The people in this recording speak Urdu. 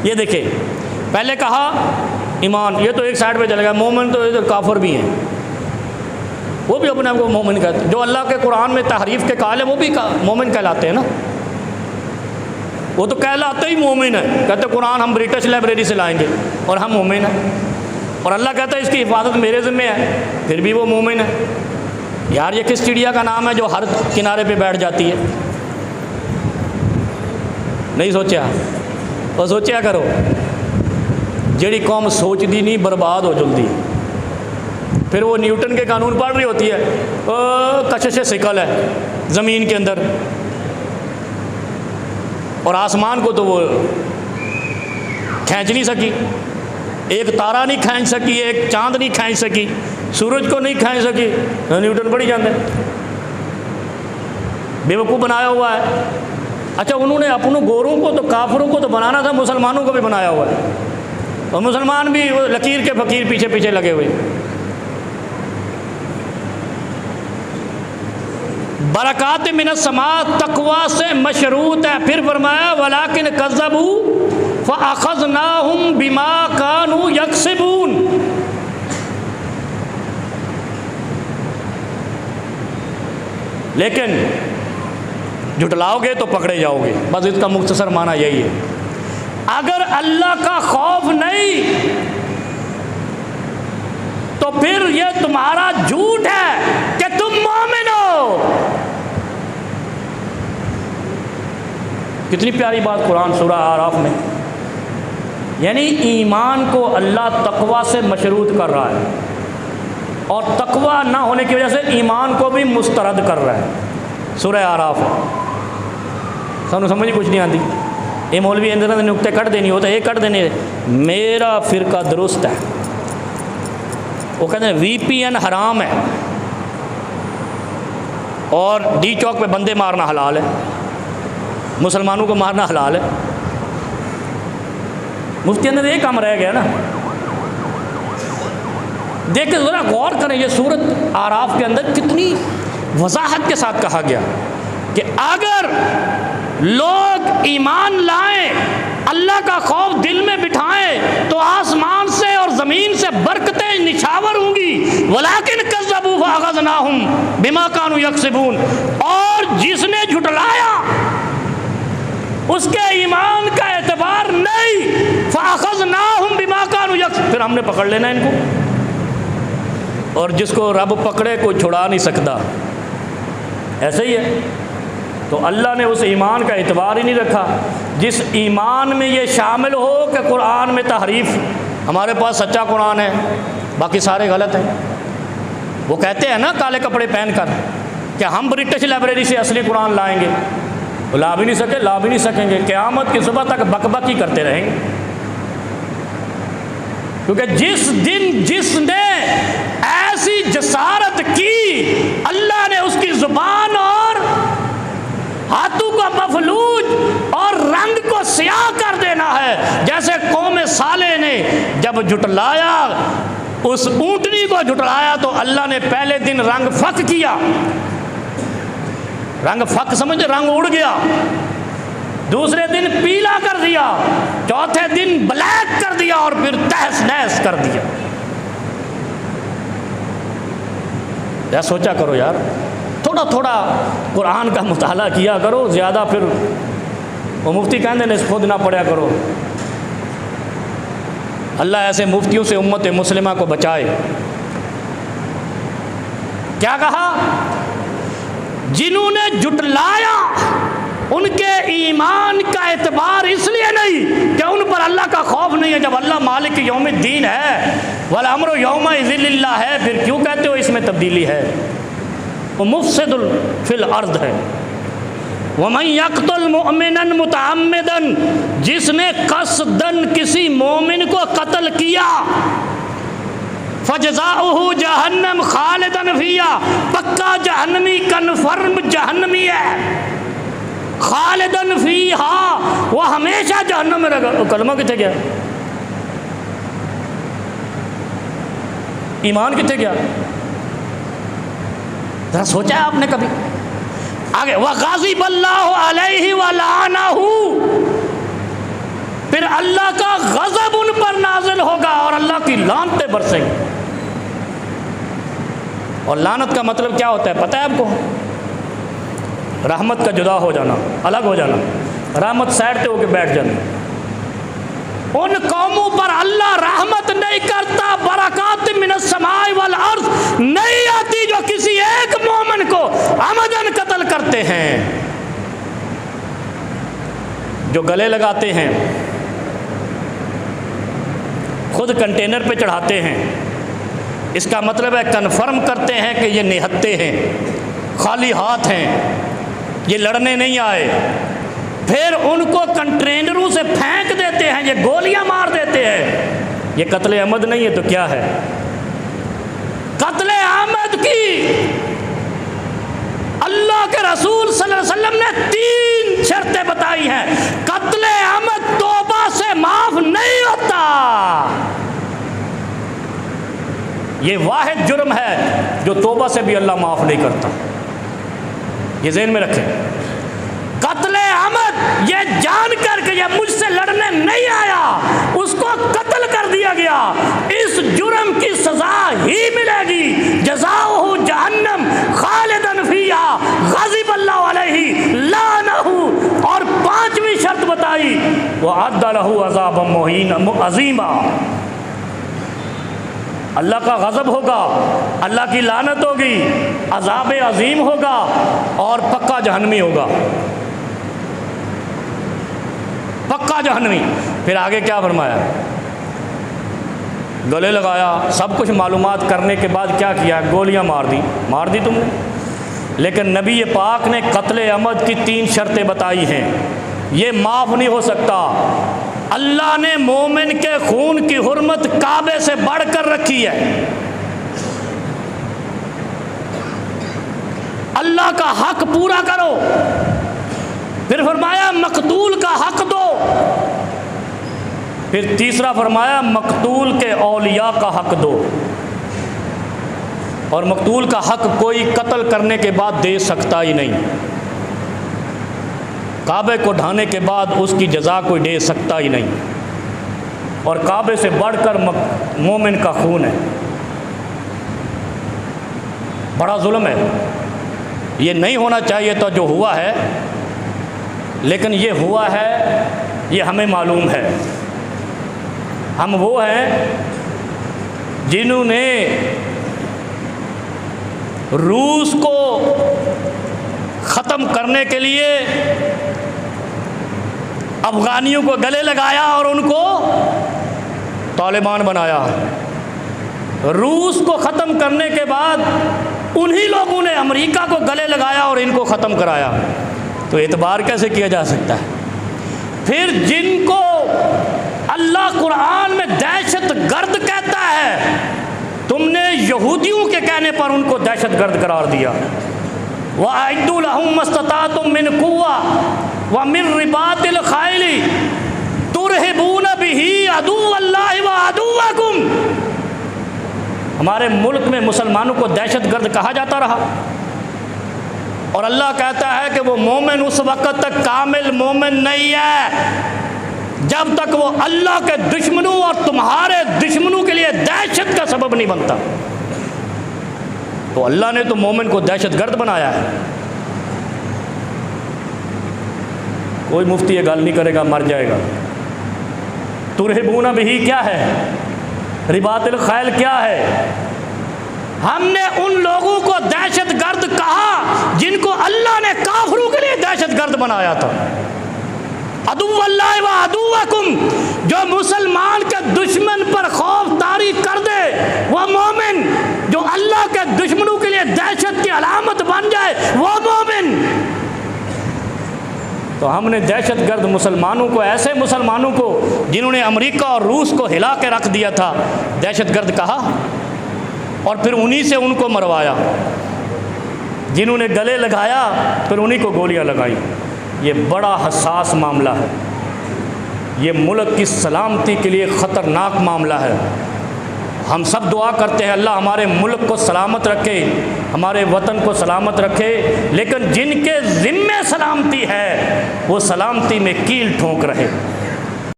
یہ دیکھیں پہلے کہا ایمان، یہ تو ایک سائڈ پہ چلے گا، مومن تو ادھر کافر بھی ہیں، وہ بھی اپنے آپ کو مومن کہتے ہیں۔ جو اللہ کے قرآن میں تحریف کے قائل ہیں وہ بھی مومن کہلاتے ہیں نا، وہ تو کہلاتے ہی مومن ہے، کہتے قرآن ہم برٹش لائبریری سے لائیں گے اور ہم مومن ہیں، اور اللہ کہتا ہے اس کی حفاظت میرے ذمہ ہے، پھر بھی وہ مومن ہے۔ یار یہ کس چڑیا کا نام ہے جو ہر کنارے پہ بیٹھ جاتی ہے؟ نہیں سوچا؟ اور سوچیا کرو، جیڑی قوم سوچ دی نہیں برباد ہو جلدی، پھر وہ نیوٹن کے قانون پڑھ رہی ہوتی ہے، کشش ثقل ہے زمین کے اندر، اور آسمان کو تو وہ کھینچ نہیں سکی، ایک تارا نہیں کھینچ سکی، ایک چاند نہیں کھینچ سکی، سورج کو نہیں کھینچ سکی، نیوٹن پڑھی جاندے، بے وقوف بنایا ہوا ہے۔ اچھا انہوں نے اپنوں گوروں کو تو کافروں کو تو بنانا تھا، مسلمانوں کو بھی بنایا ہوا ہے، اور مسلمان بھی لکیر کے فقیر پیچھے پیچھے لگے ہوئے۔ برکات من السماء تقوی سے مشروط ہے، پھر فرمایا ولیکن کذبوا فاخذناہم بما کانوا یکسبون۔ لیکن جھٹلاؤ گے تو پکڑے جاؤ گے، بس اس کا مختصر معنی یہی ہے۔ اگر اللہ کا خوف نہیں تو پھر یہ تمہارا جھوٹ ہے کہ تم مومن ہو۔ کتنی پیاری بات قرآن سورہ اعراف میں، یعنی ایمان کو اللہ تقوی سے مشروط کر رہا ہے، اور تقوی نہ ہونے کی وجہ سے ایمان کو بھی مسترد کر رہا ہے۔ سورہ اعراف سانو سمجھ کچھ نہیں آتی، یہ مولوی اندر نقطے کٹ دینی ہوتا ہے، یہ کٹ دینے، میرا فرقہ درست ہے، وہ کہتے ہیں وی پی این حرام ہے اور ڈی چوک پہ بندے مارنا حلال ہے، مسلمانوں کو مارنا حلال ہے۔ مفتی اندر ایک کام رہ گیا نا، دیکھیں ذرا غور کریں، یہ سورۃ اعراف کے اندر کتنی وضاحت کے ساتھ کہا گیا کہ اگر لوگ ایمان لائیں، اللہ کا خوف دل میں بٹھائیں، تو آسمان سے اور زمین سے برکتیں نچھاور ہوں گی۔ ولیکن کذبوا فاخذناہم بما کانوا یکسبون، اور جس نے جھٹلایا اس کے ایمان کا اعتبار نہیں، فاخذناہم بما کانوا یکسبون، پھر ہم نے پکڑ لینا ان کو، اور جس کو رب پکڑے کوئی چھڑا نہیں سکتا، ایسے ہی ہے۔ تو اللہ نے اس ایمان کا اعتبار ہی نہیں رکھا جس ایمان میں یہ شامل ہو کہ قرآن میں تحریف، ہمارے پاس سچا قرآن ہے باقی سارے غلط ہیں۔ وہ کہتے ہیں نا کالے کپڑے پہن کر کہ ہم برٹش لائبریری سے اصلی قرآن لائیں گے، وہ لا بھی نہیں سکے، لا بھی نہیں سکیں گے، قیامت کی صبح تک بک بک ہی کرتے رہیں گے، کیونکہ جس دن جس نے ایسی جسارت کی، اللہ نے اس کی زبان اور ہاتھوں کو مفلوج اور رنگ کو سیاہ کر دینا ہے۔ جیسے قوم صالح نے جب جھٹلایا، اس اونٹنی کو جھٹلایا، تو اللہ نے پہلے دن رنگ فک کیا، رنگ فک سمجھے، رنگ اڑ گیا، دوسرے دن پیلا کر دیا، چوتھے دن بلیک کر دیا، اور پھر تہس نہس کر دیا۔ یا سوچا کرو یار، تھوڑا تھوڑا قرآن کا مطالعہ کیا کرو، زیادہ پھر وہ مفتی کہندے نے خود نہ پڑھیا کرو۔ اللہ ایسے مفتیوں سے امت مسلمہ کو بچائے۔ کیا کہا؟ جنہوں نے جھٹلایا ان کے ایمان کا اعتبار اس لیے نہیں کہ ان پر اللہ کا خوف نہیں ہے، جب اللہ مالک یوم الدین ہے، والامر یومئذ للہ ہے، پھر کیوں کہتے ہو اس میں تبدیلی ہے؟ وہ مفسد فی الارض ہے۔ وَمَن يَقْتُلْ مُؤْمِنًا مُتَعَمِّدًا، جس نے قصداً کسی مومن کو قتل کیا، فَجَزَاؤُهُ جَهَنَّمْ خَالِدًا فِيهَا، پکا جہنمی، کنفرم جہنمی ہے، خالدن فیہا، وہ ہمیشہ جہنم میں رہے گا۔ کلمہ کتنے گیا؟ ایمان کتنے گیا؟ ذرا سوچا ہے آپ نے کبھی؟ آگے وَغَضِبَ اللَّهُ عَلَيْهِ وَلَعَنَهُ، پھر اللہ کا غضب ان پر نازل ہوگا اور اللہ کی لعنتیں برسیں گی۔ اور لعنت کا مطلب کیا ہوتا ہے پتہ ہے آپ کو؟ رحمت کا جدا ہو جانا، الگ ہو جانا، رحمت سائڈ پہ ہو کے بیٹھ جانا۔ ان قوموں پر اللہ رحمت نہیں کرتا، برکات من السماء والارض نہیں آتی جو کسی ایک مومن کو عمدن قتل کرتے ہیں، جو گلے لگاتے ہیں، خود کنٹینر پہ چڑھاتے ہیں، اس کا مطلب ہے کنفرم کرتے ہیں کہ یہ نہتے ہیں، خالی ہاتھ ہیں، یہ لڑنے نہیں آئے، پھر ان کو کنٹینروں سے پھینک دیتے ہیں، یہ گولیاں مار دیتے ہیں، یہ قتل عمد نہیں ہے تو کیا ہے؟ قتل عمد کی اللہ کے رسول صلی اللہ علیہ وسلم نے 3 شرطیں بتائی ہیں۔ قتل عمد توبہ سے معاف نہیں ہوتا، یہ واحد جرم ہے جو توبہ سے بھی اللہ معاف نہیں کرتا، یہ ذہن میں رکھیں۔ قتل عمد یہ جان کر کے یہ مجھ سے لڑنے نہیں آیا، اس کو قتل کر دیا گیا، اس جرم کی سزا ہی ملے گی، جزاؤہ جہنم خالدن فیہا غضب اللہ علیہ لعنہ۔ اور 5ویں شرط بتائی وَأَعَدَّ لَهُ عَذَابًا مُهِينًا عظیما، اللہ کا غضب ہوگا، اللہ کی لعنت ہوگی، عذاب عظیم ہوگا اور پکا جہنمی ہوگا، پکا جہنمی۔ پھر آگے کیا فرمایا؟ گلے لگایا، سب کچھ معلومات کرنے کے بعد کیا کیا؟ گولیاں مار دی تم نے۔ لیکن نبی پاک نے قتل عمد کی 3 شرطیں بتائی ہیں، یہ معاف نہیں ہو سکتا۔ اللہ نے مومن کے خون کی حرمت کعبے سے بڑھ کر رکھی ہے، اللہ کا حق پورا کرو، پھر فرمایا مقتول کا حق دو، پھر تیسرا فرمایا مقتول کے اولیاء کا حق دو، اور مقتول کا حق کوئی قتل کرنے کے بعد دے سکتا ہی نہیں، کعبے کو ڈھانے کے بعد اس کی جزا کوئی دے سکتا ہی نہیں، اور کعبے سے بڑھ کر مومن کا خون ہے، بڑا ظلم ہے، یہ نہیں ہونا چاہیے تو جو ہوا ہے، لیکن یہ ہوا ہے، یہ ہمیں معلوم ہے۔ ہم وہ ہیں جنہوں نے روس کو ختم کرنے کے لیے افغانیوں کو گلے لگایا اور ان کو طالبان بنایا۔ روس کو ختم کرنے کے بعد انہی لوگوں نے امریکہ کو گلے لگایا اور ان کو ختم کرایا، تو اعتبار کیسے کیا جا سکتا ہے؟ پھر جن کو اللہ قرآن میں دہشت گرد کہتا ہے، تم نے یہودیوں کے کہنے پر ان کو دہشت گرد قرار دیا۔ وَأَعِدُّوا لَهُم مَّا اسْتَطَعْتُم مِّن قُوَّةٍ وَمِن رِّبَاطِ الْخَيْلِ تُرْهِبُونَ بِهِ عَدُوَّ اللَّهِ وَعَدُوَّكُمْ۔ ہمارے ملک میں مسلمانوں کو دہشت گرد کہا جاتا رہا، اور اللہ کہتا ہے کہ وہ مومن اس وقت تک کامل مومن نہیں ہے جب تک وہ اللہ کے دشمنوں اور تمہارے دشمنوں کے لیے دہشت کا سبب نہیں بنتا۔ تو اللہ نے تو مومن کو دہشت گرد بنایا ہے۔ کوئی مفتی یہ گل نہیں کرے گا، مر جائے گا۔ ترہبون بہی کیا ہے؟ رباط الخیل کیا ہے؟ ہم نے ان لوگوں کو دہشت گرد کہا جن کو اللہ نے کافروں کے لیے دہشت گرد بنایا تھا۔ عدو اللہ و عدوکم، جو مسلمان کے دشمن پر خوف طاری کر دے وہ مومن، جو اللہ کے دشمنوں کے لیے دہشت کی علامت بن جائے وہ مومن۔ تو ہم نے دہشت گرد مسلمانوں کو، ایسے مسلمانوں کو جنہوں نے امریکہ اور روس کو ہلا کے رکھ دیا تھا، دہشت گرد کہا، اور پھر انہی سے ان کو مروایا۔ جنہوں نے گلے لگایا پھر انہی کو گولیاں لگائی۔ یہ بڑا حساس معاملہ ہے، یہ ملک کی سلامتی کے لیے خطرناک معاملہ ہے۔ ہم سب دعا کرتے ہیں اللہ ہمارے ملک کو سلامت رکھے، ہمارے وطن کو سلامت رکھے، لیکن جن کے ذمے سلامتی ہے وہ سلامتی میں کیل ٹھونک رہے۔